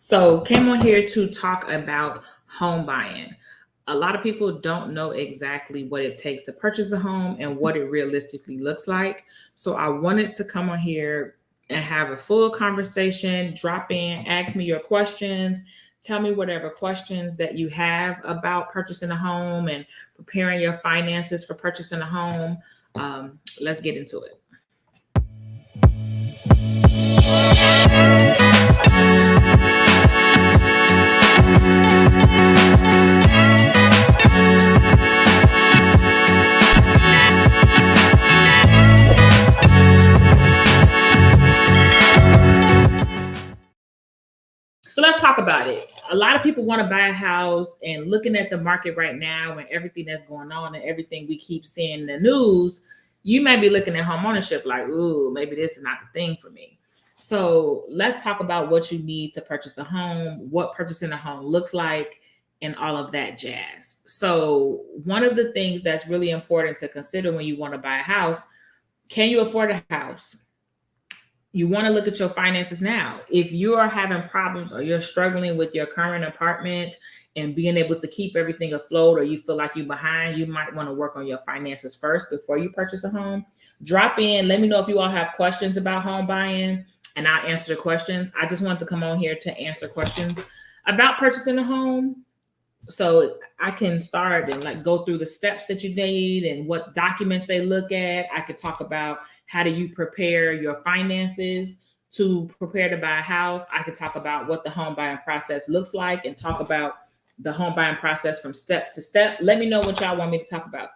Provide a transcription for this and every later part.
So, came on here to talk about home buying. A lot of people don't know exactly what it takes to purchase a home and what it realistically looks like. So, I wanted to come on here and have a full conversation, drop in, ask me your questions, tell me whatever questions that you have about purchasing a home and preparing your finances for purchasing a home. Let's get into it. So let's talk about it. A lot of people want to buy a house, and looking at the market right now and everything that's going on and everything we keep seeing in the news, you may be looking at home ownership like, ooh, maybe this is not the thing for me. So let's talk about what you need to purchase a home, what purchasing a home looks like, and all of that jazz. So, one of the things that's really important to consider when you want to buy a house, can you afford a house? You want to look at your finances now. If you are having problems or you're struggling with your current apartment and being able to keep everything afloat, or you feel like you're behind, you might want to work on your finances first before you purchase a home. Drop in, let me know if you all have questions about home buying, and I'll answer the questions. I just want to come on here to answer questions about purchasing a home, so I can start and like go through the steps that you need and what documents they look at. I could talk about how do you prepare your finances to prepare to buy a house. I could talk about what the home buying process looks like and talk about the home buying process from step to step. Let me know what y'all want me to talk about.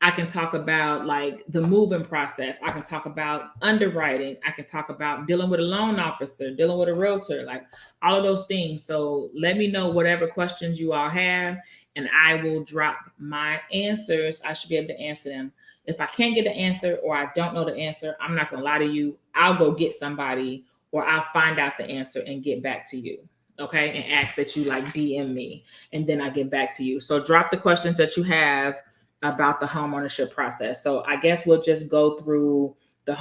I can talk about like the moving process. I can talk about underwriting. I can talk about dealing with a loan officer, dealing with a realtor, like all of those things. So let me know whatever questions you all have, and I will drop my answers. I should be able to answer them. If I can't get the answer or I don't know the answer, I'm not going to lie to you. I'll go get somebody or I'll find out the answer and get back to you. Okay. And ask that you like DM me and then I get back to you. So drop the questions that you have about the home ownership process. So I guess we'll just go through the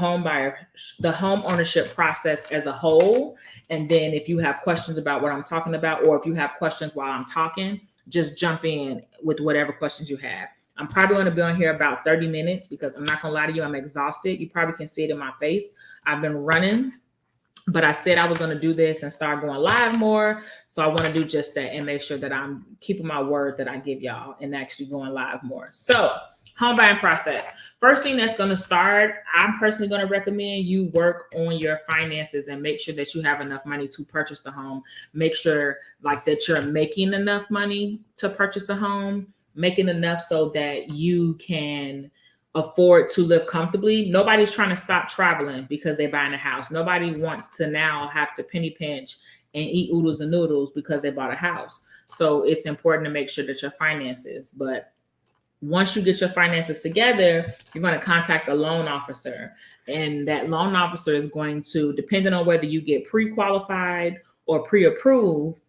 the home ownership process as a whole. And then if you have questions about what I'm talking about, or if you have questions while I'm talking, just jump in with whatever questions you have. I'm probably going to be on here about 30 minutes because I'm not going to lie to you, I'm exhausted. You probably can see it in my face. I've been running, but I said I was going to do this and start going live more. So I want to do just that and make sure that I'm keeping my word that I give y'all and actually going live more. So home buying process. First thing that's going to start, I'm personally going to recommend you work on your finances and make sure that you have enough money to purchase the home. Make sure like that you're making enough money to purchase a home, making enough so that you can afford to live comfortably. Nobody's trying to stop traveling because they're buying a house. Nobody wants to now have to penny pinch and eat oodles and noodles because they bought a house. So it's important to make sure that your finances, but once you get your finances together, you're going to contact a loan officer. And that loan officer is going to, depending on whether you get pre-qualified or pre-approved,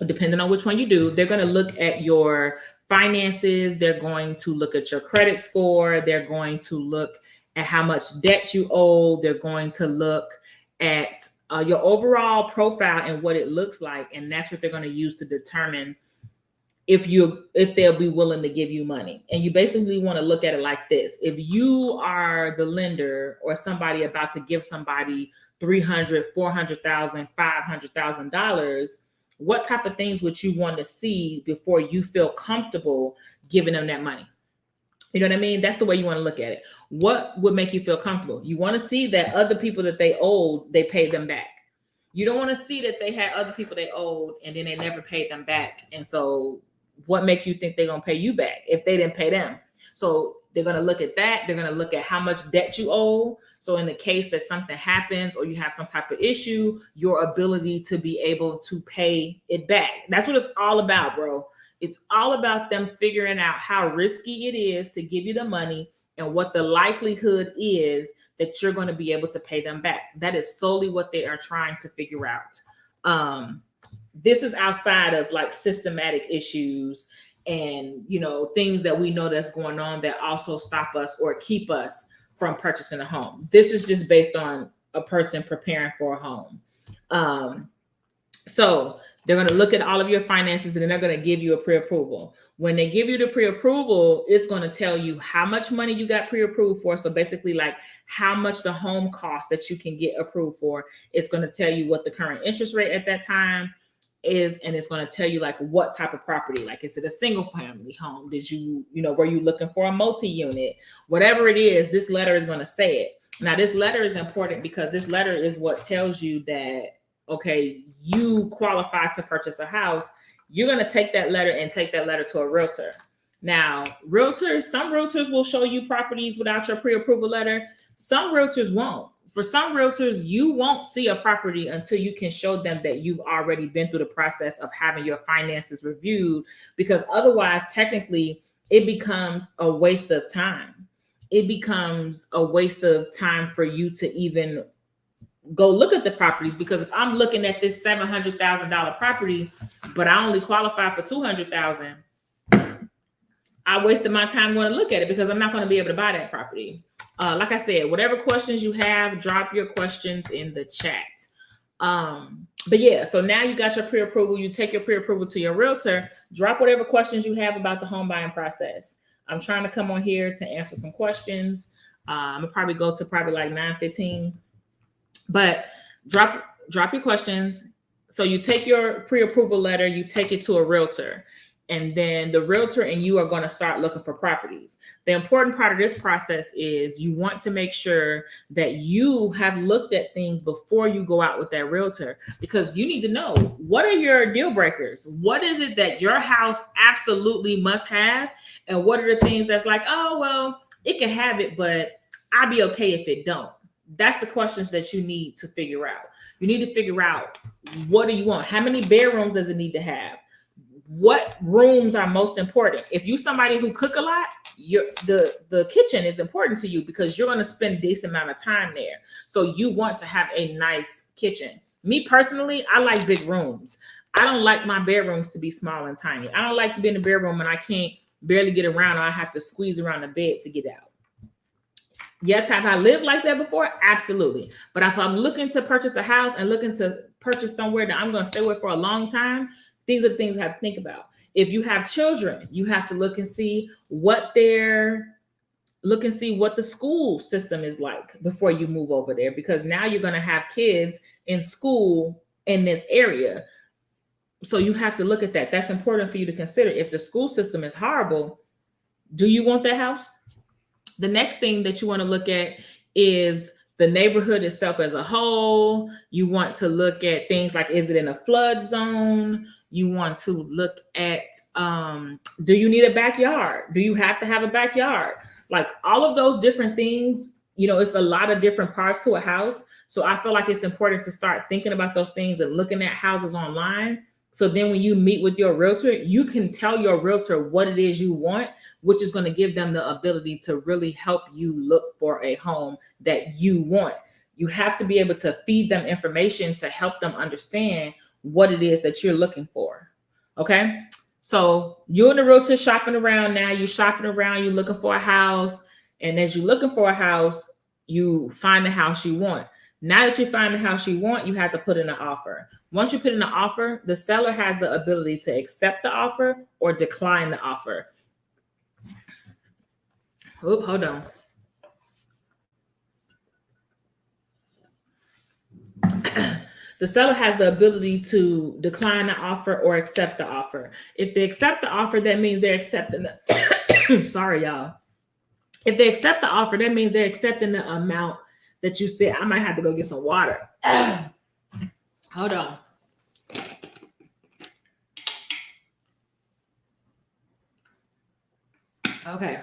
depending on which one you do, they're going to look at your finances. They're going to look at your credit score. They're going to look at how much debt you owe. They're going to look at your overall profile and what it looks like. And that's what they're going to use to determine if they'll be willing to give you money. And you basically want to look at it like this. If you are the lender or somebody about to give somebody $300,000, $400,000, $500,000, what type of things would you want to see before you feel comfortable giving them that money? You know what I mean? That's the way you want to look at it. What would make you feel comfortable? You want to see that other people that they owed, they paid them back. You don't want to see that they had other people they owed and then they never paid them back. And so what makes you think they're going to pay you back if they didn't pay them? So they're going to look at that. They're going to look at how much debt you owe. So in the case that something happens or you have some type of issue, your ability to be able to pay it back. That's what it's all about, bro. It's all about them figuring out how risky it is to give you the money and what the likelihood is that you're going to be able to pay them back. That is solely what they are trying to figure out. This is outside of like systematic issues and, you know, things that we know that's going on that also stop us or keep us from purchasing a home. This is just based on a person preparing for a home. So they're going to look at all of your finances and then they're going to give you a pre-approval. When they give you the pre-approval, it's going to tell you how much money you got pre-approved for. So basically, like how much the home cost that you can get approved for. It's going to tell you what the current interest rate at that time is, and it's going to tell you like what type of property. Like, is it a single family home? Did you know, were you looking for a multi-unit? Whatever it is, this letter is going to say it. Now, this letter is important because this letter is what tells you that, okay, you qualify to purchase a house. You're going to take that letter and take that letter to a realtor. Now, some realtors will show you properties without your pre-approval letter. Some realtors won't. For some realtors, you won't see a property until you can show them that you've already been through the process of having your finances reviewed, because otherwise, technically, it becomes a waste of time. It becomes a waste of time for you to even go look at the properties, because if I'm looking at this $700,000 property, but I only qualify for $200,000, I wasted my time going to look at it because I'm not going to be able to buy that property. Like I said, whatever questions you have, drop your questions in the chat. But yeah, so now you got your pre-approval. You take your pre-approval to your realtor. Drop whatever questions you have about the home buying process. I'm trying to come on here to answer some questions. I'm gonna probably go to like 9:15. But drop your questions. So you take your pre-approval letter, you take it to a realtor, and then the realtor and you are going to start looking for properties. The important part of this process is you want to make sure that you have looked at things before you go out with that realtor, because you need to know, what are your deal breakers? What is it that your house absolutely must have? And what are the things that's like, oh, well, it can have it, but I'll be okay if it don't. That's the questions that you need to figure out. You need to figure out, what do you want? How many bedrooms does it need to have? What rooms are most important? If you're somebody who cook a lot, the kitchen is important to you because you're going to spend a decent amount of time there. So you want to have a nice kitchen. Me personally, I like big rooms. I don't like my bedrooms to be small and tiny. I don't like to be in the bedroom and I can't barely get around, or I have to squeeze around the bed to get out. Yes, have I lived like that before? Absolutely. But if I'm looking to purchase a house and looking to purchase somewhere that I'm going to stay with for a long time, these are the things I have to think about. If you have children, you have to look and see what the school system is like before you move over there, because now you're going to have kids in school in this area. So you have to look at that. That's important for you to consider. If the school system is horrible, do you want that house? The next thing that you want to look at is the neighborhood itself as a whole. You want to look at things like, is it in a flood zone? You want to look at, do you need a backyard? Do you have to have a backyard? Like all of those different things, it's a lot of different parts to a house. So I feel like it's important to start thinking about those things and looking at houses online. So then when you meet with your realtor, you can tell your realtor what it is you want, which is going to give them the ability to really help you look for a home that you want. You have to be able to feed them information to help them understand what it is that you're looking for. Okay. So you and the realtor shopping around now. You're shopping around, you're looking for a house. And as you're looking for a house, you find the house you want. Now that you find the house you want, you have to put in an offer. Once you put in an offer, the seller has the ability to accept the offer or decline the offer. Oop, hold on. The seller has the ability to decline the offer or accept the offer. If they accept the offer, that means they're accepting the sorry, y'all. If they accept the offer, that means they're accepting the amount that you said. I might have to go get some water. Hold on. Okay.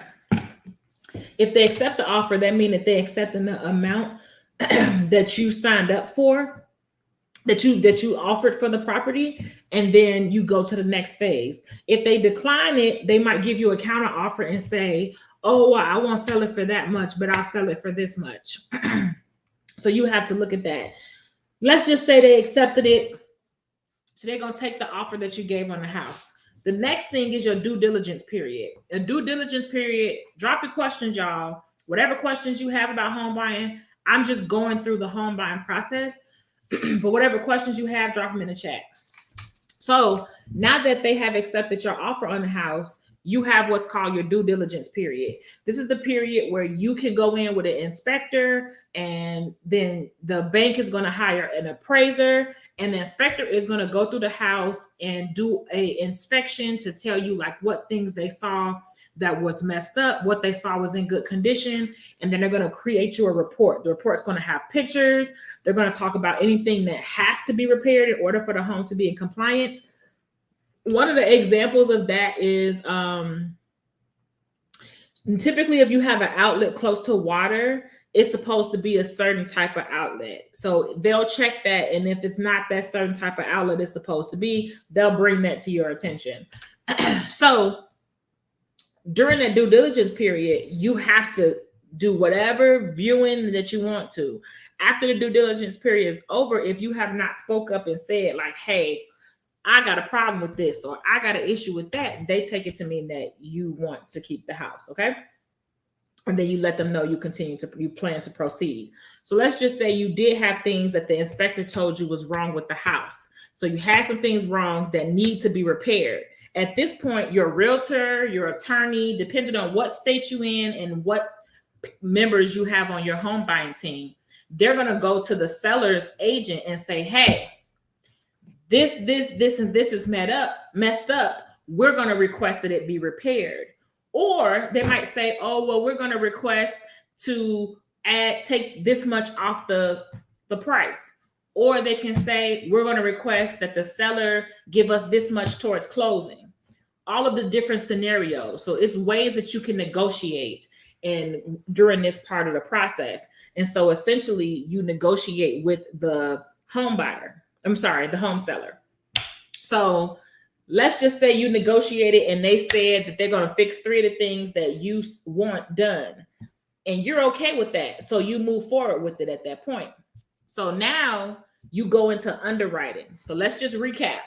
If they accept the offer, that means that they're accepting the amount that you signed up for, that you offered for the property, and then you go to the next phase. If they decline it, they might give you a counter offer and say, oh, well, I won't sell it for that much, but I'll sell it for this much. So you have to look at that. Let's just say they accepted it. So they're going to take the offer that you gave on the house. The next thing is your due diligence period. A due diligence period, drop your questions, y'all. Whatever questions you have about home buying, I'm just going through the home buying process. But whatever questions you have, drop them in the chat. So now that they have accepted your offer on the house, you have what's called your due diligence period. This is the period where you can go in with an inspector, and then the bank is going to hire an appraiser, and the inspector is going to go through the house and do a inspection to tell you like what things they saw that was messed up, what they saw was in good condition, and then they're going to create you a report. The report's going to have pictures. They're going to talk about anything that has to be repaired in order for the home to be in compliance. One of the examples of that is typically if you have an outlet close to water, it's supposed to be a certain type of outlet. So they'll check that, and if it's not that certain type of outlet it's supposed to be, they'll bring that to your attention. So during that due diligence period, you have to do whatever viewing that you want to. After the due diligence period is over, if you have not spoke up and said like, hey, I got a problem with this, or I got an issue with that, they take it to mean that you want to keep the house, okay? And then you let them know you plan to proceed. So let's just say you did have things that the inspector told you was wrong with the house. So you had some things wrong that need to be repaired. At this point, your realtor, your attorney, depending on what state you in and what members you have on your home buying team, they're going to go to the seller's agent and say, hey, this, and this is messed up. We're going to request that it be repaired. Or they might say, oh, well, we're going to request to take this much off the price. Or they can say, we're going to request that the seller give us this much towards closing. All of the different scenarios. So it's ways that you can negotiate during this part of the process. And so essentially you negotiate with the home seller. So let's just say you negotiated and they said that they're going to fix 3 of the things that you want done. And you're okay with that. So you move forward with it at that point. So now you go into underwriting. So let's just recap.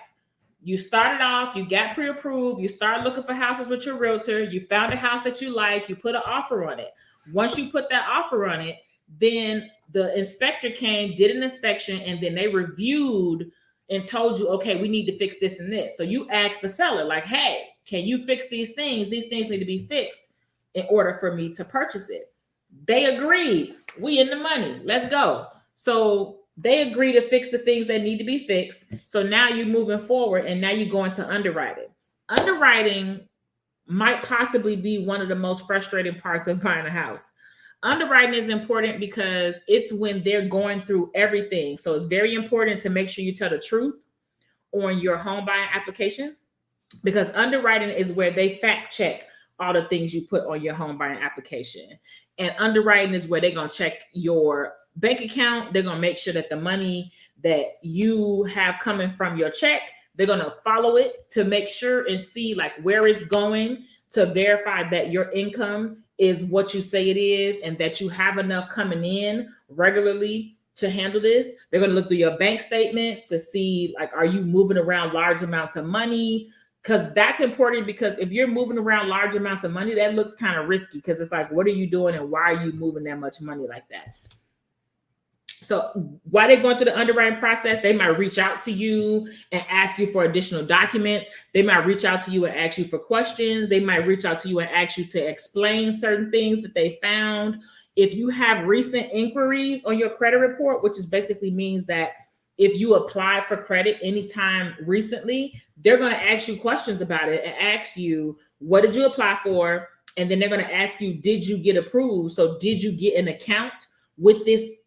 You started off, you got pre-approved, you started looking for houses with your realtor, you found a house that you like, you put an offer on it. Once you put that offer on it, then the inspector came, did an inspection, and then they reviewed and told you, okay, we need to fix this and this. So you asked the seller, like, hey, can you fix these things? These things need to be fixed in order for me to purchase it. They agreed. We in the money. Let's go. So they agree to fix the things that need to be fixed. So now you're moving forward, and now you go into underwriting. Underwriting might possibly be one of the most frustrating parts of buying a house. Underwriting is important because it's when they're going through everything. So it's very important to make sure you tell the truth on your home buying application, because underwriting is where they fact check all the things you put on your home buying application. And underwriting is where they're going to check your bank account. They're going to make sure that the money that you have coming from your check, they're going to follow it to make sure and see like where it's going, to verify that your income is what you say it is and that you have enough coming in regularly to handle this. They're going to look through your bank statements to see, like, are you moving around large amounts of money? Because that's important, because if you're moving around large amounts of money, that looks kind of risky, because it's like, what are you doing and why are you moving that much money like that? So while they're going through the underwriting process, they might reach out to you and ask you for additional documents. They might reach out to you and ask you for questions. They might reach out to you and ask you to explain certain things that they found. If you have recent inquiries on your credit report, which is basically means that if you applied for credit anytime recently, they're going to ask you questions about it and ask you, what did you apply for? And then they're going to ask you, did you get approved? So did you get an account with this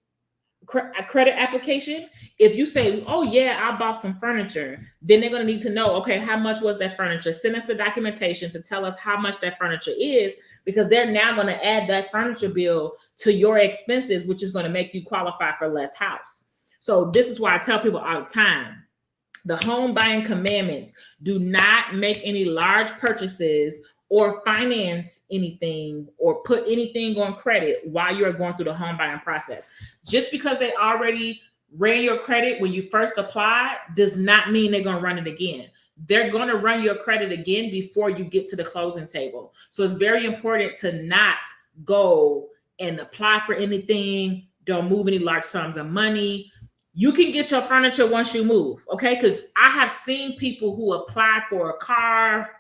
credit application? If you say, oh yeah, I bought some furniture, then they're going to need to know, okay, how much was that furniture? Send us the documentation to tell us how much that furniture is, because they're now going to add that furniture bill to your expenses, which is going to make you qualify for less house. So this is why I tell people all the time, the home buying commandments: do not make any large purchases or finance anything or put anything on credit while you're going through the home buying process. Just because they already ran your credit when you first applied does not mean they're going to run it again. They're going to run your credit again before you get to the closing table. So it's very important to not go and apply for anything. Don't move any large sums of money. You can get your furniture once you move, okay? Because I have seen people who apply for a car,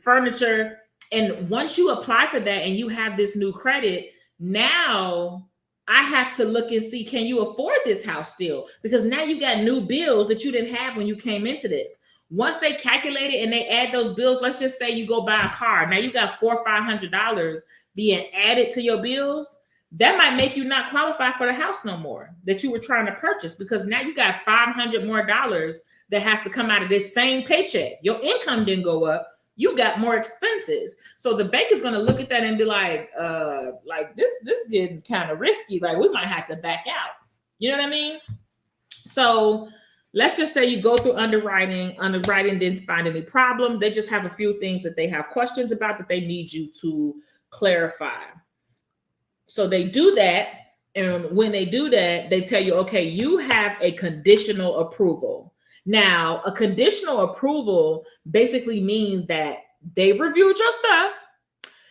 furniture, and once you apply for that and you have this new credit, now I have to look and see, can you afford this house still? Because now you got new bills that you didn't have when you came into this. Once they calculate it and they add those bills, let's just say you go buy a car. Now you got $400 or $500 being added to your bills. That might make you not qualify for the house no more that you were trying to purchase, because now you got $500 more that has to come out of this same paycheck. Your income didn't go up. You got more expenses. So the bank is going to look at that and be like this is getting kind of risky. Like, we might have to back out. You know what I mean? So let's just say you go through underwriting didn't find any problem. They just have a few things that they have questions about that they need you to clarify. So they do that. And when they do that, they tell you, okay, you have a conditional approval. Now, a conditional approval basically means that they reviewed your stuff,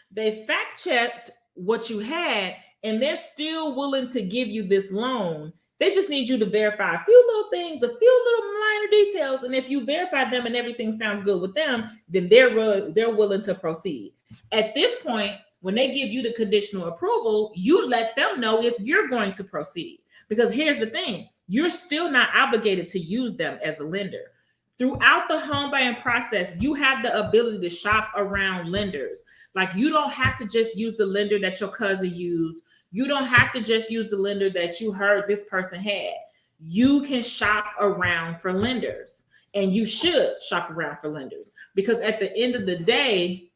they fact checked what you had, and they're still willing to give you this loan. They just need you to verify a few little things, a few little minor details. And if you verify them and everything sounds good with them, then they're willing to proceed. At this point, when they give you the conditional approval, you let them know if you're going to proceed. Because here's the thing, you're still not obligated to use them as a lender. Throughout the home buying process, you have the ability to shop around lenders. Like, you don't have to just use the lender that your cousin used. You don't have to just use the lender that you heard this person had. You can shop around for lenders, and you should shop around for lenders, because at the end of the day,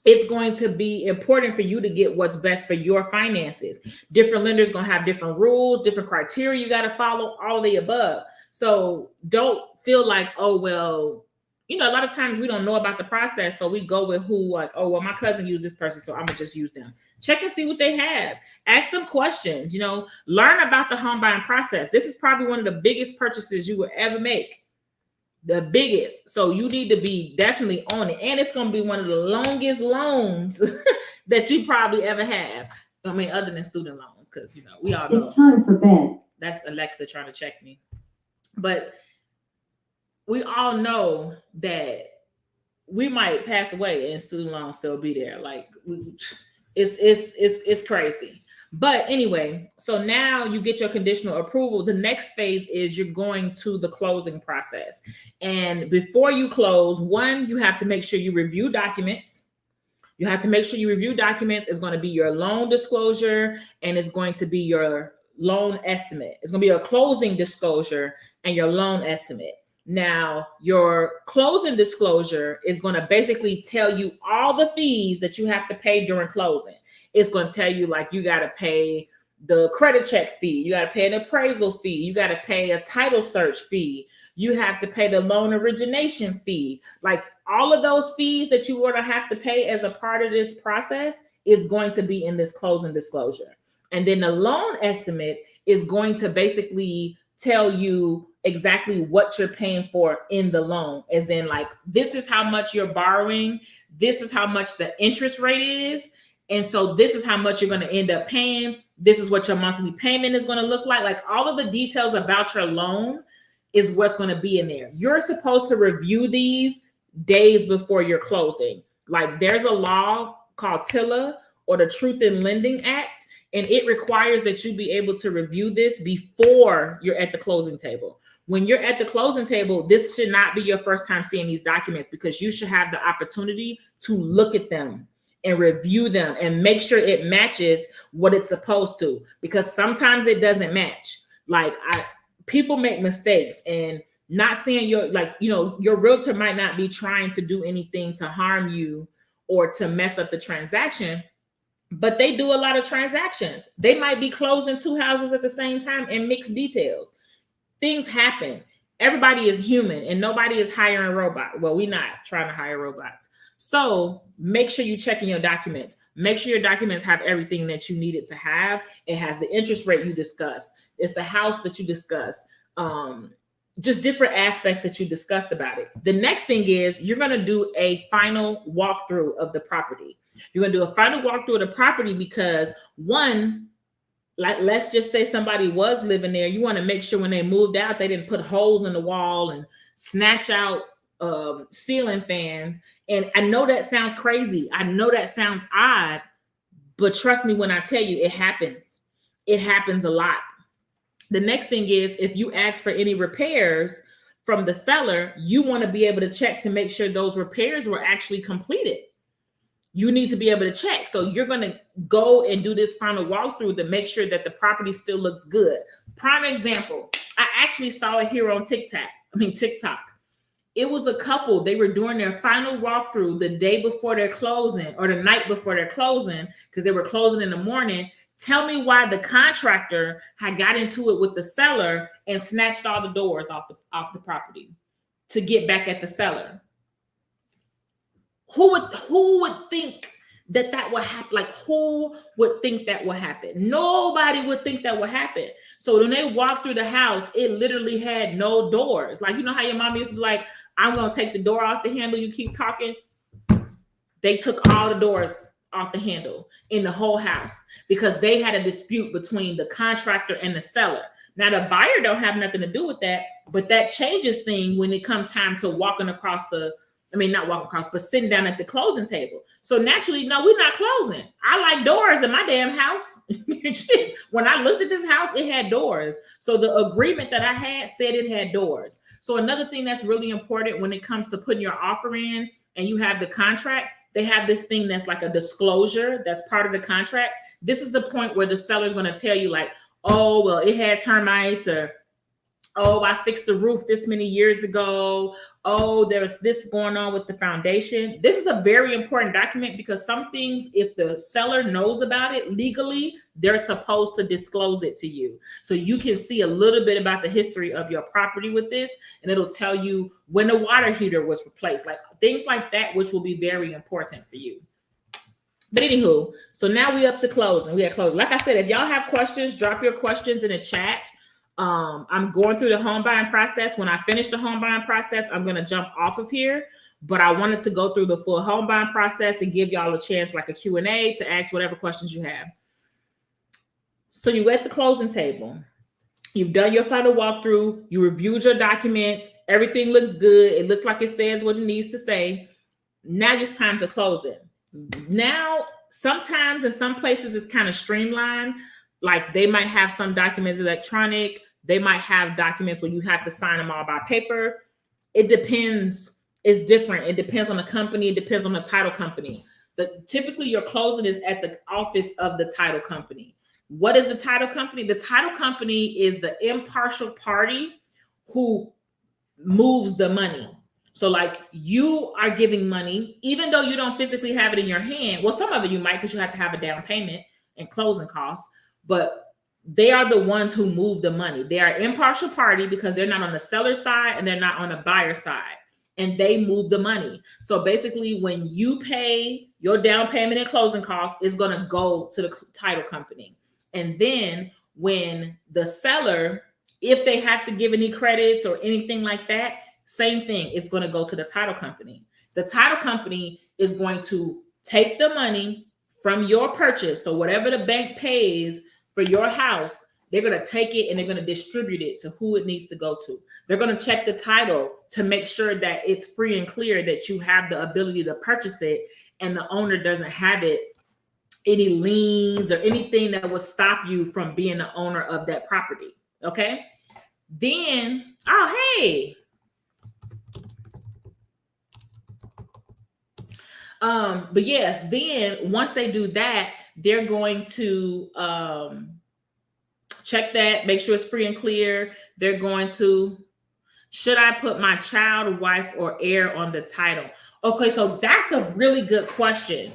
it's going to be important for you to get what's best for your finances. Different lenders going to have different rules, different criteria you got to follow, all of the above. So don't feel like, oh, well, a lot of times we don't know about the process. So we go with my cousin used this person, so I'm going to just use them. Check and see what they have. Ask them questions, learn about the home buying process. This is probably one of the biggest purchases you will ever make. The biggest. So you need to be definitely on it. And it's going to be one of the longest loans that you probably ever have. I mean, other than student loans, because, we all know. It's time for bed. That's Alexa trying to check me. But we all know that we might pass away and student loans still be there. Like, it's crazy. But anyway, so now you get your conditional approval. The next phase is you're going to the closing process. And before you close, one, you have to make sure you review documents. You have to make sure you review documents. It's going to be your loan disclosure, and it's going to be your loan estimate. It's going to be a closing disclosure and your loan estimate. Now, your closing disclosure is going to basically tell you all the fees that you have to pay during closing. It's going to tell you, like, you got to pay the credit check fee. You got to pay an appraisal fee. You got to pay a title search fee. You have to pay the loan origination fee. Like, all of those fees that you are going to have to pay as a part of this process is going to be in this closing disclosure. And then the loan estimate is going to basically tell you exactly what you're paying for in the loan. As in, like, this is how much you're borrowing. This is how much the interest rate is. And so this is how much you're going to end up paying. This is what your monthly payment is going to look like. Like, all of the details about your loan is what's going to be in there. You're supposed to review these days before you're closing. Like, there's a law called TILA, or the Truth in Lending Act, and it requires that you be able to review this before you're at the closing table. When you're at the closing table, this should not be your first time seeing these documents, because you should have the opportunity to look at them and review them and make sure it matches what it's supposed to, because sometimes it doesn't match. Like, people make mistakes, and not seeing your realtor might not be trying to do anything to harm you or to mess up the transaction, but they do a lot of transactions. They might be closing two houses at the same time and mixed details. Things happen. Everybody is human, and nobody is hiring robots. Well, we're not trying to hire robots. So make sure you're checking your documents. Make sure your documents have everything that you need it to have. It has the interest rate you discussed. It's the house that you discussed. Just different aspects that you discussed about it. The next thing is you're going to do a final walkthrough of the property. You're going to do a final walkthrough of the property because, one, like, let's just say somebody was living there. You want to make sure when they moved out, they didn't put holes in the wall and snatch out ceiling fans. And I know that sounds crazy. I know that sounds odd, but trust me when I tell you, it happens. It happens a lot. The next thing is, if you ask for any repairs from the seller, you want to be able to check to make sure those repairs were actually completed. You need to be able to check. So you're going to go and do this final walkthrough to make sure that the property still looks good. Prime example, I actually saw it here on TikTok. It was a couple. They were doing their final walkthrough the day before their closing, or the night before their closing, because they were closing in the morning. Tell me why the contractor had got into it with the seller and snatched all the doors off the property to get back at the seller. Who would think that would happen? Like, who would think that would happen? Nobody would think that would happen. So when they walked through the house, it literally had no doors. Like, you know how your mom used to be like, I'm going to take the door off the handle, you keep talking? They took all the doors off the handle in the whole house because they had a dispute between the contractor and the seller. Now, the buyer don't have nothing to do with that, but that changes things when it comes time to walking across not walking across, but sitting down at the closing table. So naturally, no, we're not closing. I like doors in my damn house. When I looked at this house, it had doors. So the agreement that I had said it had doors. So another thing that's really important when it comes to putting your offer in and you have the contract, they have this thing that's like a disclosure that's part of the contract. This is the point where the seller's going to tell you like, oh, well, it had termites, or oh, I fixed the roof this many years ago. Oh, there's this going on with the foundation. This is a very important document because some things, if the seller knows about it legally, they're supposed to disclose it to you. So you can see a little bit about the history of your property with this, and it'll tell you when the water heater was replaced, like things like that, which will be very important for you. But anywho, so now we up to closing. We are closing. Like I said, if y'all have questions, drop your questions in the chat. I'm going through the home buying process. When I finish the home buying process, I'm going to jump off of here, but I wanted to go through the full home buying process and give y'all a chance, like a Q&A, to ask whatever questions you have. So you're at the closing table. You've done your final walkthrough. You reviewed your documents. Everything looks good. It looks like it says what it needs to say. Now it's time to close it. Now, sometimes in some places it's kind of streamlined. Like they might have some documents electronic. They might have documents where you have to sign them all by paper. It depends. It's different. It depends on the company. It depends on the title company. Typically your closing is at the office of the title company. What is the title company? The title company is the impartial party who moves the money. So like you are giving money, even though you don't physically have it in your hand. Well, some of it you might, because you have to have a down payment and closing costs, but they are the ones who move the money. They are impartial party because they're not on the seller side and they're not on the buyer side, and they move the money. So basically when you pay your down payment and closing costs, it's going to go to the title company. And then when the seller, if they have to give any credits or anything like that, same thing, it's going to go to the title company. The title company is going to take the money from your purchase. So whatever the bank pays for your house, they're going to take it and they're going to distribute it to who it needs to go to. They're going to check the title to make sure that it's free and clear, that you have the ability to purchase it and the owner doesn't have any liens or anything that will stop you from being the owner of that property. Okay. Then, oh, hey. But yes, then once they do that, they're going to check that, make sure it's free and clear. They're going to, should I put my child, wife, or heir on the title? Okay, so that's a really good question.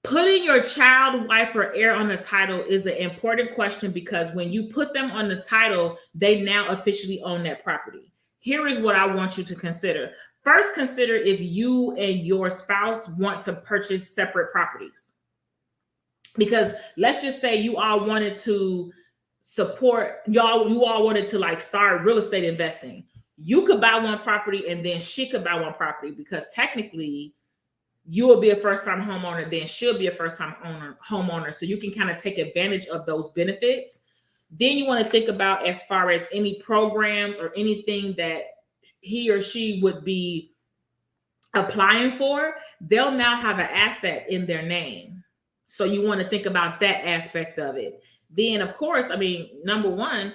Putting your child, wife, or heir on the title is an important question because when you put them on the title, they now officially own that property. Here is what I want you to consider. First, consider if you and your spouse want to purchase separate properties. Because let's just say you all wanted to support, you all wanted to like start real estate investing. You could buy one property and then she could buy one property because technically you will be a first-time homeowner, then she'll be a first-time homeowner. So you can kind of take advantage of those benefits. Then you want to think about as far as any programs or anything that he or she would be applying for, they'll now have an asset in their name. So you want to think about that aspect of it. Then, of course, I mean, number one,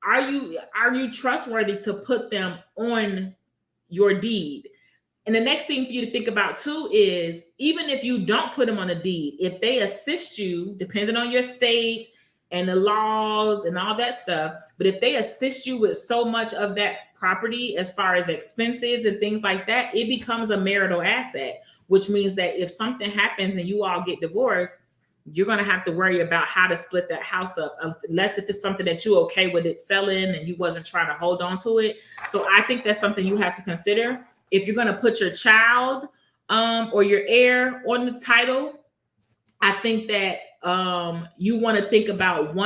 are you trustworthy to put them on your deed? And the next thing for you to think about too is, even if you don't put them on a deed, if they assist you, depending on your state and the laws and all that stuff, but if they assist you with so much of that property as far as expenses and things like that, it becomes a marital asset, which means that if something happens and you all get divorced, you're going to have to worry about how to split that house up, unless if it's something that you're okay with it selling and you wasn't trying to hold on to it. So I think that's something you have to consider. If you're going to put your child or your heir on the title, I think that you want to think about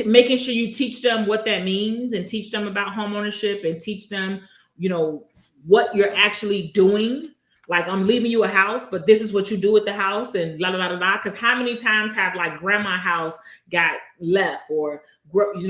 making sure you teach them what that means and teach them about home ownership and teach them, what you're actually doing. Like, I'm leaving you a house, but this is what you do with the house, and blah, blah, blah, blah. Because how many times have like grandma's house got left, or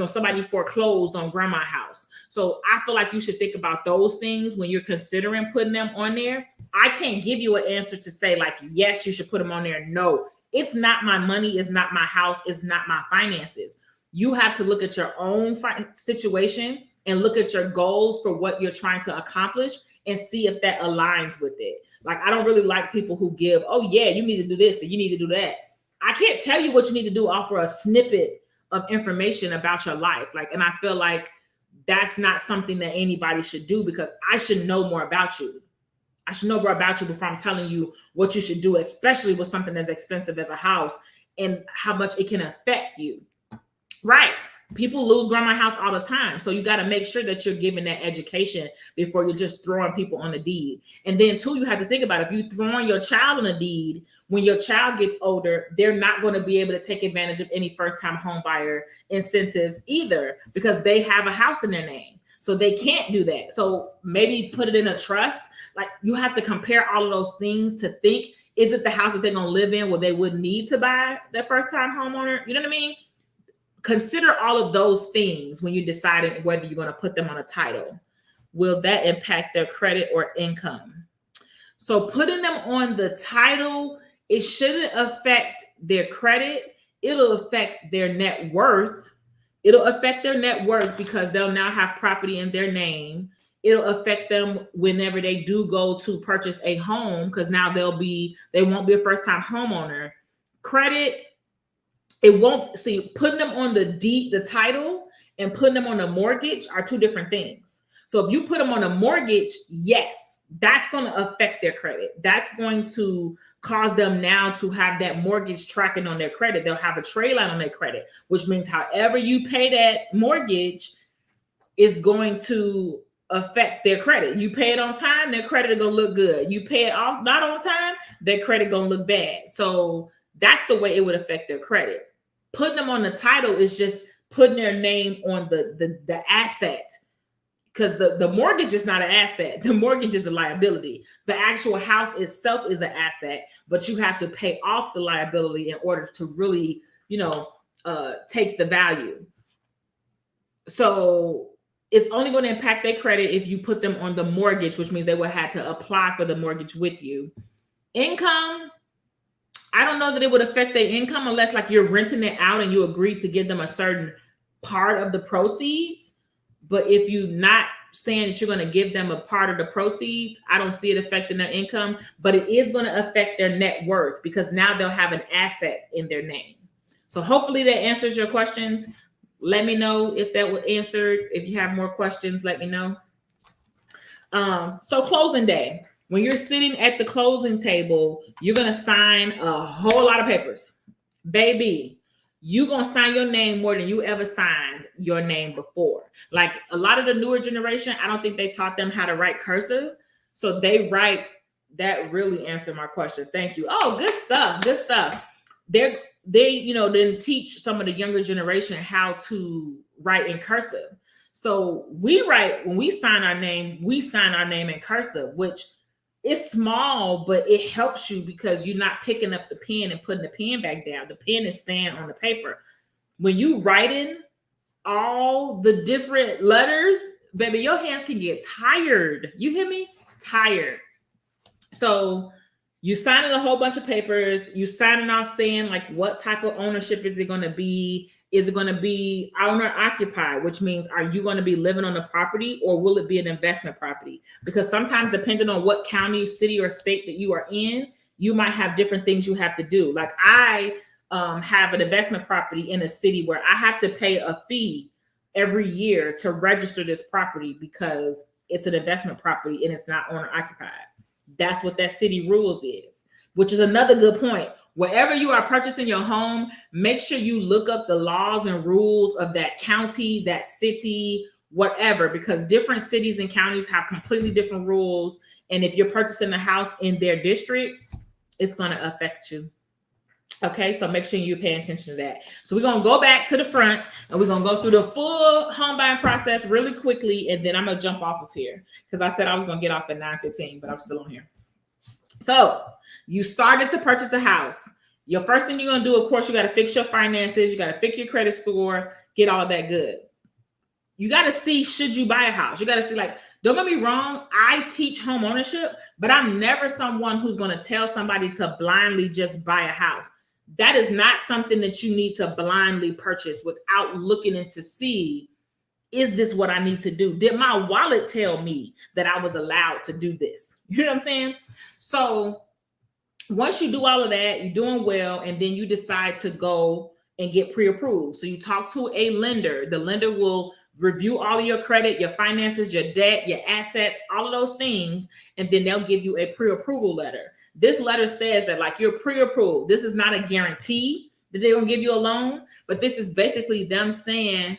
somebody foreclosed on grandma's house? So I feel like you should think about those things when you're considering putting them on there. I can't give you an answer to say like, yes, you should put them on there. No, it's not my money. It's not my house. It's not my finances. You have to look at your own situation and look at your goals for what you're trying to accomplish and see if that aligns with it. Like, I don't really like people who give, oh yeah, you need to do this and you need to do that. I can't tell you what you need to do off of a snippet of information about your life. Like, and I feel like that's not something that anybody should do, because I should know more about you. I should know more about you before I'm telling you what you should do, especially with something as expensive as a house and how much it can affect you. Right. People lose grandma's house all the time. So you got to make sure that you're giving that education before you're just throwing people on a deed. And then too, you have to think about, if you throwing your child on a deed, when your child gets older, they're not going to be able to take advantage of any first-time home buyer incentives either, because they have a house in their name. So they can't do that. So maybe put it in a trust. Like, you have to compare all of those things to think, is it the house that they're going to live in where they would need to buy their first-time homeowner? You know what I mean? Consider all of those things when you're deciding whether you're going to put them on a title. Will that impact their credit or income? So putting them on the title, it shouldn't affect their credit. It'll affect their net worth. It'll affect their net worth because they'll now have property in their name. It'll affect them whenever they do go to purchase a home, because now they won't be a first-time homeowner. Credit, it won't. See, putting them on the deed, the title, and putting them on a mortgage are two different things. So if you put them on a mortgage, yes, that's going to affect their credit. That's going to cause them now to have that mortgage tracking on their credit. They'll have a trade line on their credit, which means however you pay that mortgage is going to affect their credit. You pay it on time, their credit is going to look good. You pay it off not on time, their credit going to look bad. So that's the way it would affect their credit. Putting them on the title is just putting their name on the asset, because the mortgage is not an asset. The mortgage is a liability. The actual house itself is an asset, but you have to pay off the liability in order to really, take the value. So it's only going to impact their credit if you put them on the mortgage, which means they will have to apply for the mortgage with you. Income, I don't know that it would affect their income unless like you're renting it out and you agree to give them a certain part of the proceeds. But if you're not saying that you're going to give them a part of the proceeds, I don't see it affecting their income, but it is going to affect their net worth because now they'll have an asset in their name. So hopefully that answers your questions. Let me know if that was answered. If you have more questions, let me know. So closing day. When you're sitting at the closing table, you're going to sign a whole lot of papers. Baby, you're going to sign your name more than you ever signed your name before. Like a lot of the newer generation, I don't think they taught them how to write cursive. So they write, that really answered my question. Thank you. Oh, good stuff. Good stuff. They didn't teach some of the younger generation how to write in cursive. So we write, when we sign our name in cursive, which it's small, but it helps you because you're not picking up the pen and putting the pen back down. The pen is staying on the paper. When you writing all the different letters, baby, your hands can get tired. You hear me? Tired. So you signing a whole bunch of papers. You signing off saying like what type of ownership is it going to be? Is it going to be owner occupied, which means are you going to be living on the property or will it be an investment property? Because sometimes depending on what county, city, or state that you are in, you might have different things you have to do. Like I have an investment property in a city where I have to pay a fee every year to register this property because it's an investment property and it's not owner occupied. That's what that city rules is, which is another good point. Wherever you are purchasing your home, make sure you look up the laws and rules of that county, that city, whatever, because different cities and counties have completely different rules. And if you're purchasing a house in their district, it's going to affect you. Okay, so make sure you pay attention to that. So we're going to go back to the front and we're going to go through the full home buying process really quickly. And then I'm going to jump off of here because I said I was going to get off at 9:15, but I'm still on here. So you started to purchase a house. Your first thing you're going to do, of course, you got to fix your finances. You got to fix your credit score, get all of that good. You got to see, should you buy a house? You got to see, like, don't get me wrong. I teach home ownership, but I'm never someone who's going to tell somebody to blindly just buy a house. That is not something that you need to blindly purchase without looking into see, is this what I need to do? Did my wallet tell me that I was allowed to do this? You know what I'm saying? So once you do all of that, you're doing well, and then you decide to go and get pre-approved. So you talk to a lender. The lender will review all of your credit, your finances, your debt, your assets, all of those things, and then they'll give you a pre-approval letter. This letter says that like you're pre-approved. This is not a guarantee that they're going to give you a loan, but this is basically them saying,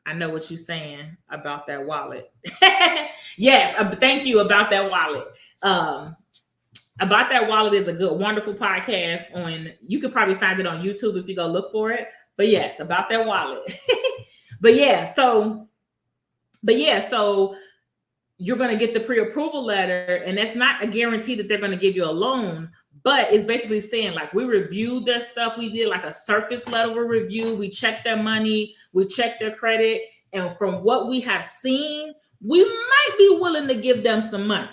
I know what you're saying about that wallet. Yes, thank you about that wallet. About That Wallet is a good, wonderful podcast on, you could probably find it on YouTube if you go look for it. But yes, About That Wallet. But yeah, so you're going to get the pre-approval letter, and that's not a guarantee that they're going to give you a loan, but it's basically saying like we reviewed their stuff. We did like a surface level review. We checked their money. We checked their credit. And from what we have seen, we might be willing to give them some money.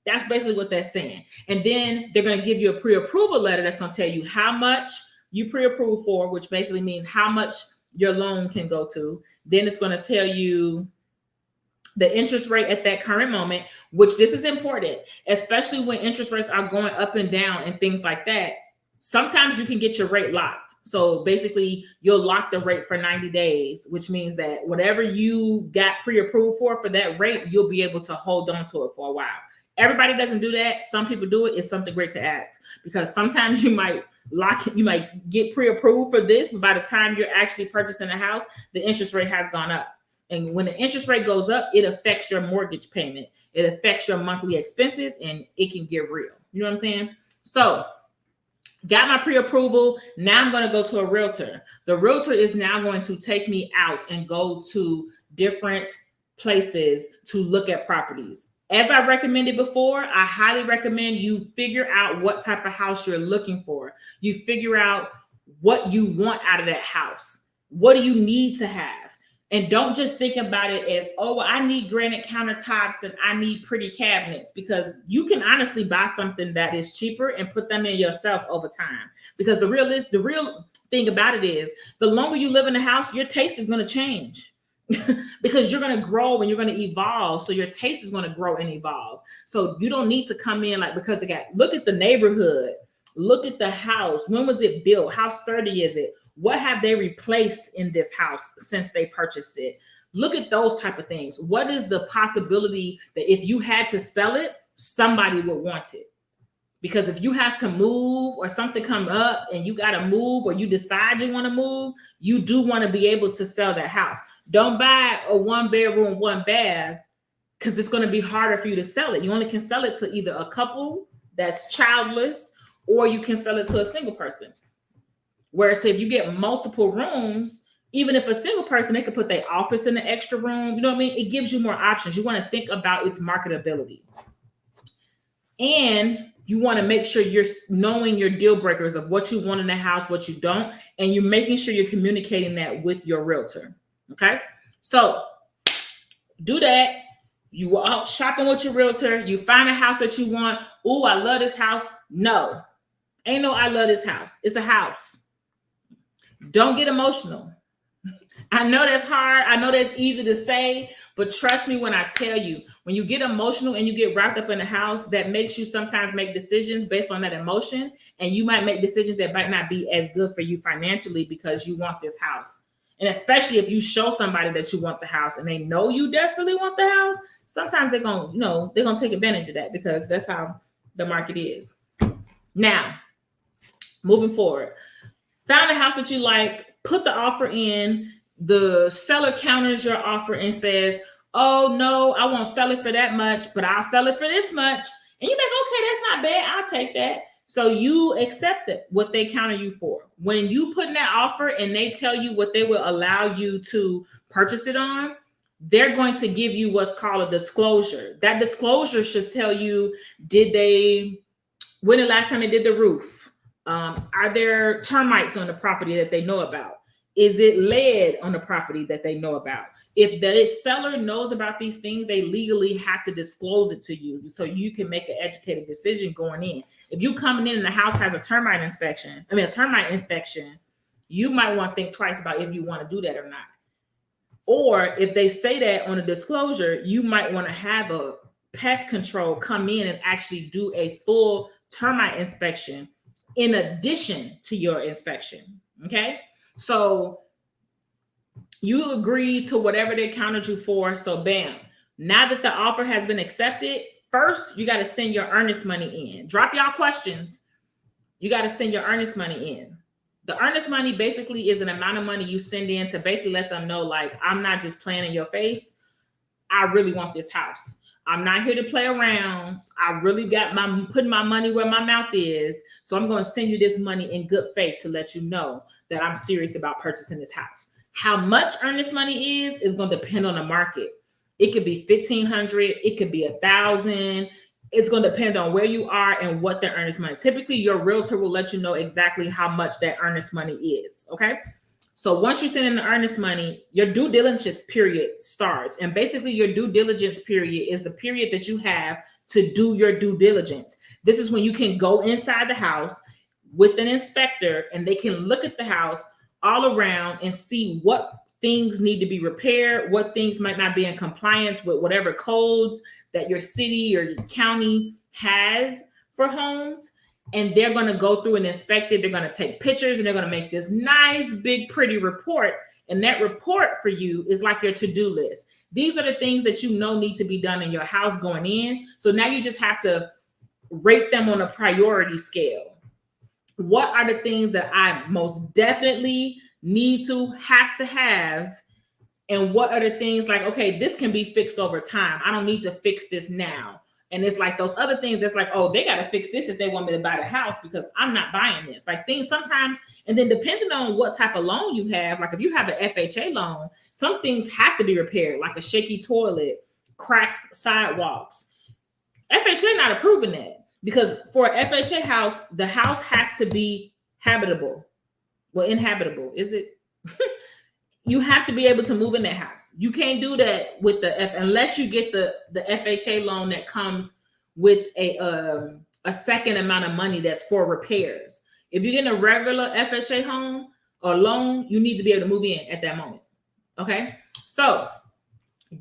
That's basically what they're saying. And then they're going to give you a pre-approval letter that's going to tell you how much you pre-approve for, which basically means how much your loan can go to. Then it's going to tell you the interest rate at that current moment, which this is important, especially when interest rates are going up and down and things like that. Sometimes you can get your rate locked. So basically you'll lock the rate for 90 days, which means that whatever you got pre-approved for that rate, you'll be able to hold on to it for a while. Everybody doesn't do that. Some people do it. It's something great to ask because sometimes you might get pre-approved for this, but by the time you're actually purchasing a house, the interest rate has gone up. And when the interest rate goes up, it affects your mortgage payment. It affects your monthly expenses, and it can get real. You know what I'm saying? So got my pre-approval. Now I'm going to go to a realtor. The realtor is now going to take me out and go to different places to look at properties. As I recommended before, I highly recommend you figure out what type of house you're looking for. You figure out what you want out of that house. What do you need to have? And don't just think about it as, oh, well, I need granite countertops and I need pretty cabinets, because you can honestly buy something that is cheaper and put them in yourself over time. Because the real thing about it is the longer you live in the house, your taste is going to change. Because you're going to grow and you're going to evolve. So your taste is going to grow and evolve. So you don't need to come in because look at the neighborhood, look at the house. When was it built? How sturdy is it? What have they replaced in this house since they purchased it? Look at those type of things. What is the possibility that if you had to sell it, somebody would want it? Because if you have to move or something come up and you got to move, or you decide you want to move, you do want to be able to sell that house. Don't buy a 1-bedroom, 1-bath, because it's going to be harder for you to sell it. You only can sell it to either a couple that's childless, or you can sell it to a single person. Whereas if you get multiple rooms, even if a single person, they could put their office in the extra room. You know what I mean? It gives you more options. You want to think about its marketability. And you want to make sure you're knowing your deal breakers of what you want in the house, what you don't, and you're making sure you're communicating that with your realtor. Okay, so do that. You are out shopping with your realtor. You find a house that you want. Oh, I love this house. No, ain't no I love this house. It's a house. Don't get emotional. I know that's hard. I know that's easy to say, but trust me when I tell you, when you get emotional and you get wrapped up in the house, that makes you sometimes make decisions based on that emotion. And you might make decisions that might not be as good for you financially because you want this house. And especially if you show somebody that you want the house and they know you desperately want the house, sometimes they're going to, they're going to take advantage of that because that's how the market is. Now, moving forward, found a house that you like, put the offer in. The seller counters your offer and says, oh no, I won't sell it for that much, but I'll sell it for this much. And you're like, okay, that's not bad. I'll take that. So you accept it, what they counter you for. When you put in that offer and they tell you what they will allow you to purchase it on, they're going to give you what's called a disclosure. That disclosure should tell you, when the last time they did the roof? Are there termites on the property that they know about? Is it lead on the property that they know about? If the seller knows about these things, they legally have to disclose it to you so you can make an educated decision going in. If you coming in and the house has a termite infection, you might want to think twice about if you want to do that or not. Or if they say that on a disclosure, you might want to have a pest control come in and actually do a full termite inspection in addition to your inspection. Okay. So you agree to whatever they counted you for. So bam, now that the offer has been accepted, first you got to send your earnest money in. Drop y'all questions. You got to send your earnest money in. The earnest money basically is an amount of money you send in to basically let them know, like, I'm not just playing in your face. I really want this house. I'm not here to play around. I really putting my money where my mouth is. So I'm going to send you this money in good faith to let you know that I'm serious about purchasing this house. How much earnest money is going to depend on the market. It could be $1,500. It could be $1,000. It's going to depend on where you are and what the earnest money. Typically, your realtor will let you know exactly how much that earnest money is. Okay. So once you send in the earnest money, your due diligence period starts. And basically your due diligence period is the period that you have to do your due diligence. This is when you can go inside the house with an inspector and they can look at the house all around and see what things need to be repaired, what things might not be in compliance with whatever codes that your city or your county has for homes. And they're going to go through and inspect it. They're going to take pictures and they're going to make this nice, big, pretty report. And that report for you is like your to-do list. These are the things that you know need to be done in your house going in. So now you just have to rate them on a priority scale. What are the things that I most definitely need to have? And what are the things like, okay, this can be fixed over time. I don't need to fix this now. And it's like those other things that's like, oh, they got to fix this if they want me to buy the house because I'm not buying this. Like things sometimes, and then depending on what type of loan you have, like if you have an FHA loan, some things have to be repaired, like a shaky toilet, cracked sidewalks. FHA not approving that because for an FHA house, the house has to be habitable. Well, inhabitable, is it? You have to be able to move in that house. You can't do that with unless you get the FHA loan that comes with a second amount of money that's for repairs. If you're getting a regular FHA home or loan, you need to be able to move in at that moment. Okay. So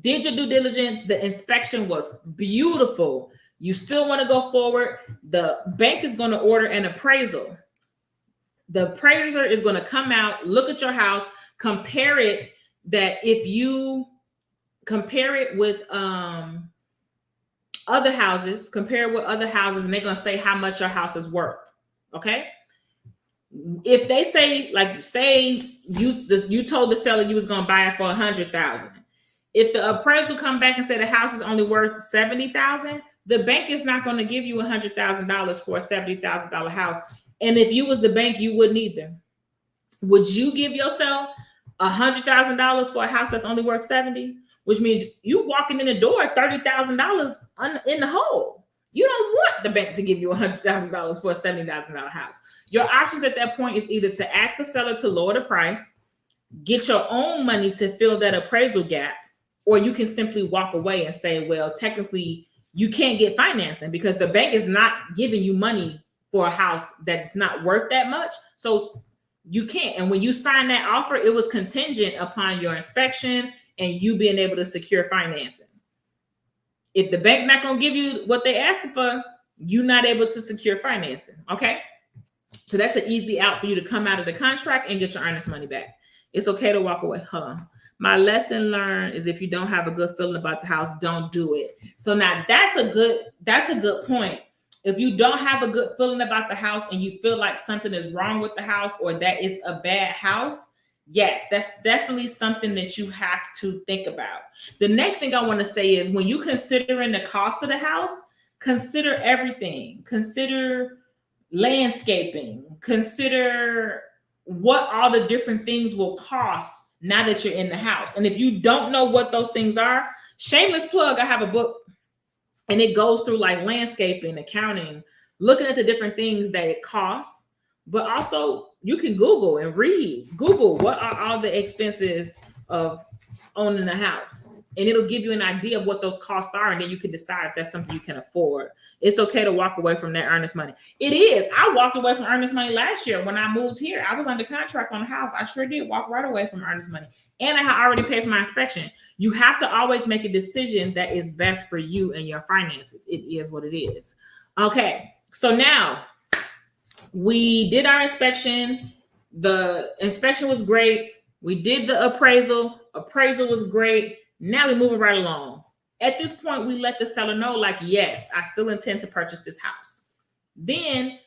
did your due diligence. The inspection was beautiful. You still want to go forward. The bank is going to order an appraisal. The appraiser is going to come out, look at your house, compare it. That if you compare it with other houses, and they're going to say how much your house is worth. Okay. If they say, like, say you told the seller you was going to buy it for $100,000. If the appraisal come back and say the house is only worth $70,000, the bank is not going to give you $100,000 for a $70,000 house. And if you was the bank, you wouldn't either. Would you give yourself $100,000 for a house that's only worth $70,000? Which means you walking in the door $30,000 in the hole. You don't want the bank to give you $100,000 for a $70,000 house. Your options at that point is either to ask the seller to lower the price, get your own money to fill that appraisal gap, or you can simply walk away and say, well, technically you can't get financing because the bank is not giving you money for a house that's not worth that much. So you can't. And when you signed that offer, it was contingent upon your inspection and you being able to secure financing. If the bank not going to give you what they asking for, you're not able to secure financing. Okay. So that's an easy out for you to come out of the contract and get your earnest money back. It's okay to walk away. Hold on. My lesson learned is if you don't have a good feeling about the house, don't do it. So now that's a good point. If you don't have a good feeling about the house and you feel like something is wrong with the house or that it's a bad house, yes, that's definitely something that you have to think about. The next thing I want to say is when you considering the cost of the house, consider everything. Consider landscaping. Consider what all the different things will cost now that you're in the house. And if you don't know what those things are, shameless plug, I have a book and it goes through like landscaping, accounting, looking at the different things that it costs, but also you can Google and read. Google what are all the expenses of owning a house, and it'll give you an idea of what those costs are, and then you can decide if that's something you can afford. It's okay to walk away from that earnest money. It is. I walked away from earnest money last year when I moved here. I was under contract on a house. I sure did walk right away from earnest money, and I had already paid for my inspection. You have to always make a decision that is best for you and your finances. It is what it is. Okay, so now we did our inspection. The inspection was great. We did the appraisal. Appraisal was great. Now we're moving right along. At this point, we let the seller know, like, yes, I still intend to purchase this house. Then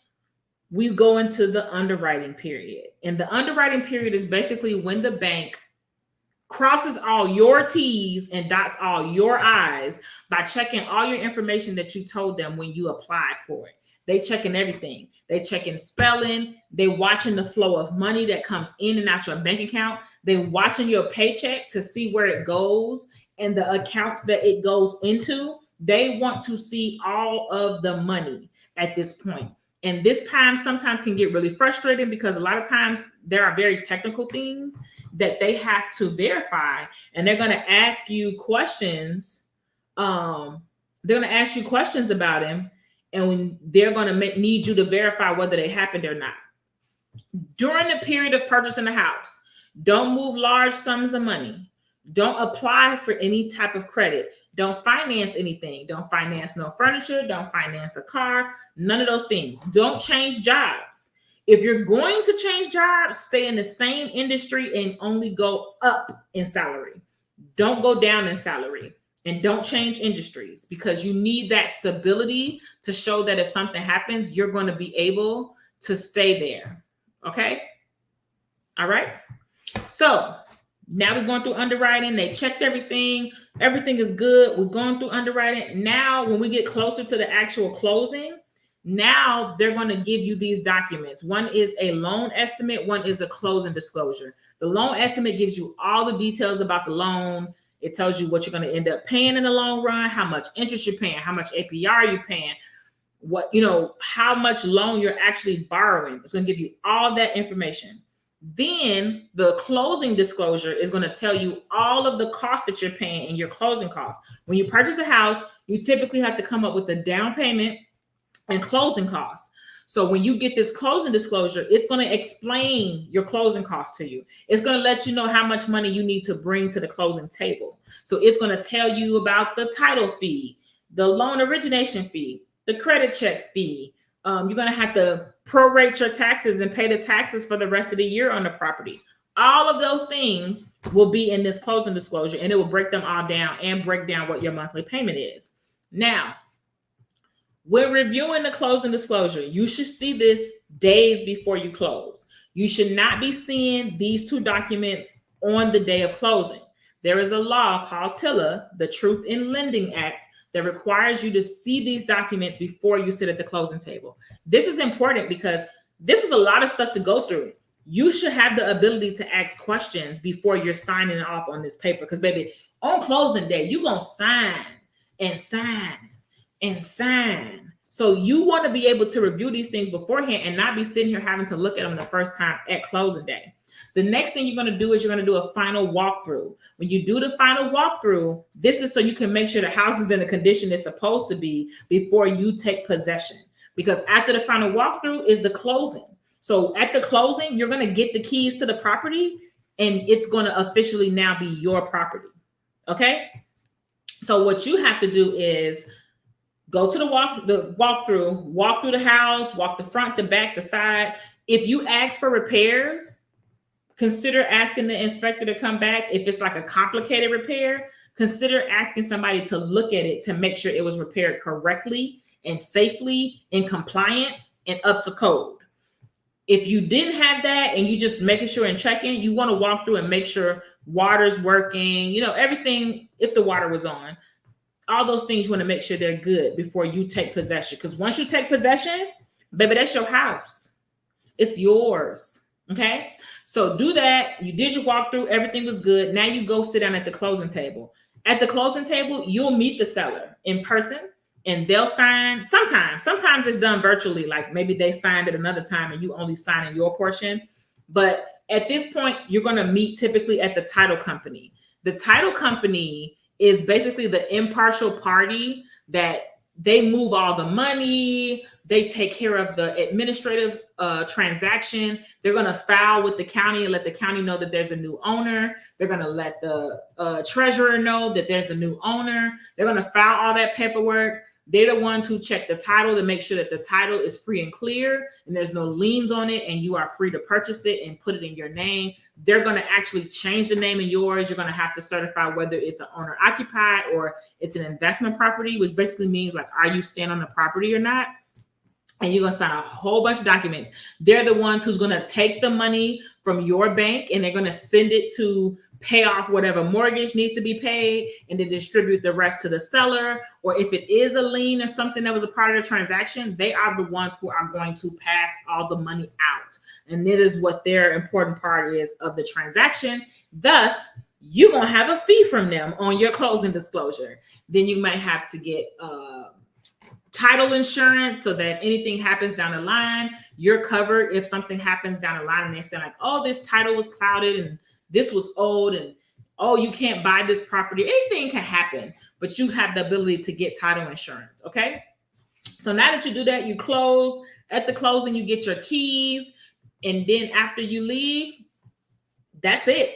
we go into the underwriting period. And the underwriting period is basically when the bank crosses all your T's and dots all your I's by checking all your information that you told them when you applied for it. They checking everything. They checking spelling. They watching the flow of money that comes in and out your bank account. They watching your paycheck to see where it goes and the accounts that it goes into. They want to see all of the money at this point. And this time sometimes can get really frustrating because a lot of times there are very technical things that they have to verify, and they're going to ask you questions. They're going to ask you questions about him. And when they're going to need you to verify whether they happened or not. During the period of purchasing a house, don't move large sums of money. Don't apply for any type of credit. Don't finance anything. Don't finance no furniture. Don't finance a car. None of those things. Don't change jobs. If you're going to change jobs, stay in the same industry and only go up in salary. Don't go down in salary. And don't change industries because you need that stability to show that if something happens, you're going to be able to stay there. Okay. All right. So now we're going through underwriting. They checked everything. Everything is good. We're going through underwriting. Now, when we get closer to the actual closing, now they're going to give you these documents. One is a loan estimate. One is a closing disclosure. The loan estimate gives you all the details about the loan. It tells you what you're going to end up paying in the long run, how much interest you're paying, how much APR you're paying, how much loan you're actually borrowing. It's going to give you all that information. Then the closing disclosure is going to tell you all of the costs that you're paying and your closing costs. When you purchase a house, you typically have to come up with the down payment and closing costs. So when you get this closing disclosure, it's going to explain your closing costs to you. It's going to let you know how much money you need to bring to the closing table. So it's going to tell you about the title fee, the loan origination fee, the credit check fee. You're going to have to prorate your taxes and pay the taxes for the rest of the year on the property. All of those things will be in this closing disclosure, and it will break them all down and break down what your monthly payment is. Now, when reviewing the closing disclosure, you should see this days before you close. You should not be seeing these two documents on the day of closing. There is a law called TILA, the Truth in Lending Act, that requires you to see these documents before you sit at the closing table. This is important because this is a lot of stuff to go through. You should have the ability to ask questions before you're signing off on this paper. Because, baby, on closing day, you're going to sign and sign and sign. So you want to be able to review these things beforehand and not be sitting here having to look at them the first time at closing day. The next thing you're going to do is you're going to do a final walkthrough. When you do the final walkthrough, this is so you can make sure the house is in the condition it's supposed to be before you take possession. Because after the final walkthrough is the closing. So at the closing, you're going to get the keys to the property and it's going to officially now be your property. Okay? So what you have to do is go to the walkthrough, walk through the house, walk the front, the back, the side. If you ask for repairs, consider asking the inspector to come back. If it's like a complicated repair, consider asking somebody to look at it to make sure it was repaired correctly and safely in compliance and up to code. If you didn't have that and you just making sure and checking, you want to walk through and make sure water's working, you know, everything, if the water was on, all those things you want to make sure they're good before you take possession. Because once you take possession, baby, that's your house. It's yours. Okay. So do that. You did your walkthrough. Everything was good. Now you go sit down at the closing table. At the closing table, you'll meet the seller in person and they'll sign. Sometimes it's done virtually. Like maybe they signed at another time and you only sign in your portion. But at this point, you're going to meet typically at the title company. The title company is basically the impartial party that they move all the money. They take care of the administrative transaction. They're going to file with the county and let the county know that there's a new owner. They're going to let the treasurer know that there's a new owner. They're going to file all that paperwork. They're the ones who check the title to make sure that the title is free and clear and there's no liens on it and you are free to purchase it and put it in your name. They're going to actually change the name of yours. You're going to have to certify whether it's an owner occupied or it's an investment property, which basically means like, are you staying on the property or not? And you're going to sign a whole bunch of documents. They're the ones who's going to take the money from your bank and they're going to send it to pay off whatever mortgage needs to be paid and then distribute the rest to the seller. Or if it is a lien or something that was a part of the transaction, they are the ones who are going to pass all the money out. And this is what their important part is of the transaction. Thus, you're going to have a fee from them on your closing disclosure. Then you might have to get title insurance so that anything happens down the line, you're covered. If something happens down the line and they say like, oh, this title was clouded and this was old and oh, you can't buy this property. Anything can happen, but you have the ability to get title insurance. Okay. So now that you do that, you close. At the closing, you get your keys. And then after you leave, that's it.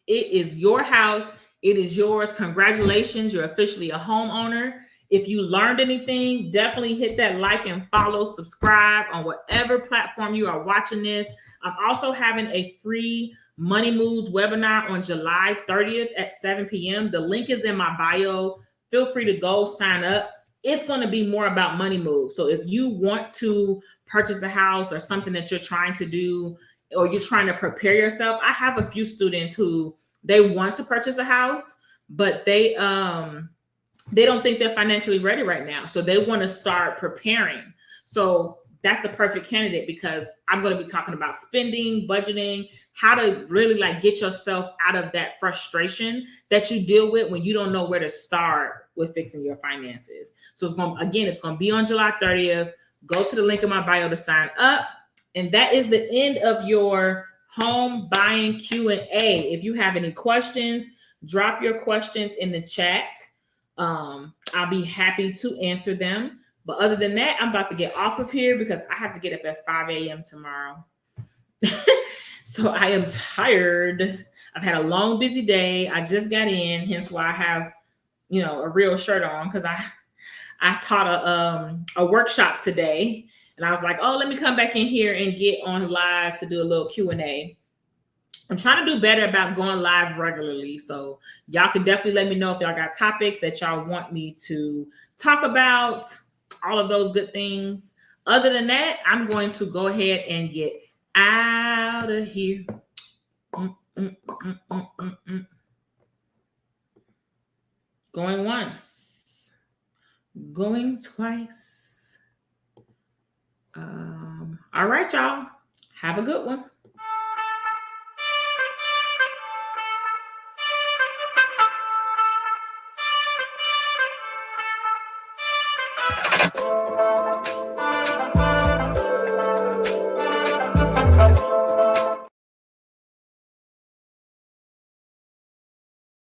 It is your house. It is yours. Congratulations. You're officially a homeowner. If you learned anything, definitely hit that like and follow, subscribe on whatever platform you are watching this. I'm also having a free Money Moves webinar on July 30th at 7 p.m. The link is in my bio. Feel free to go sign up. It's going to be more about money moves. So if you want to purchase a house or something that you're trying to do, or you're trying to prepare yourself, I have a few students who they want to purchase a house, but they don't think they're financially ready right now. So they want to start preparing. So that's the perfect candidate because I'm going to be talking about spending, budgeting, how to really like get yourself out of that frustration that you deal with when you don't know where to start with fixing your finances. So it's going to be on July 30th. Go to the link in my bio to sign up. And that is the end of your home buying Q&A. If you have any questions, drop your questions in the chat. I'll be happy to answer them. But other than that, I'm about to get off of here because I have to get up at 5 a.m. tomorrow. So I am tired. I've had a long, busy day. I just got in, hence why I have, a real shirt on because I taught a workshop today. And I was like, oh, let me come back in here and get on live to do a little Q&A. I'm trying to do better about going live regularly. So y'all can definitely let me know if y'all got topics that y'all want me to talk about, all of those good things. Other than that, I'm going to go ahead and get out of here. Going once, going twice. All right, y'all. Have a good one.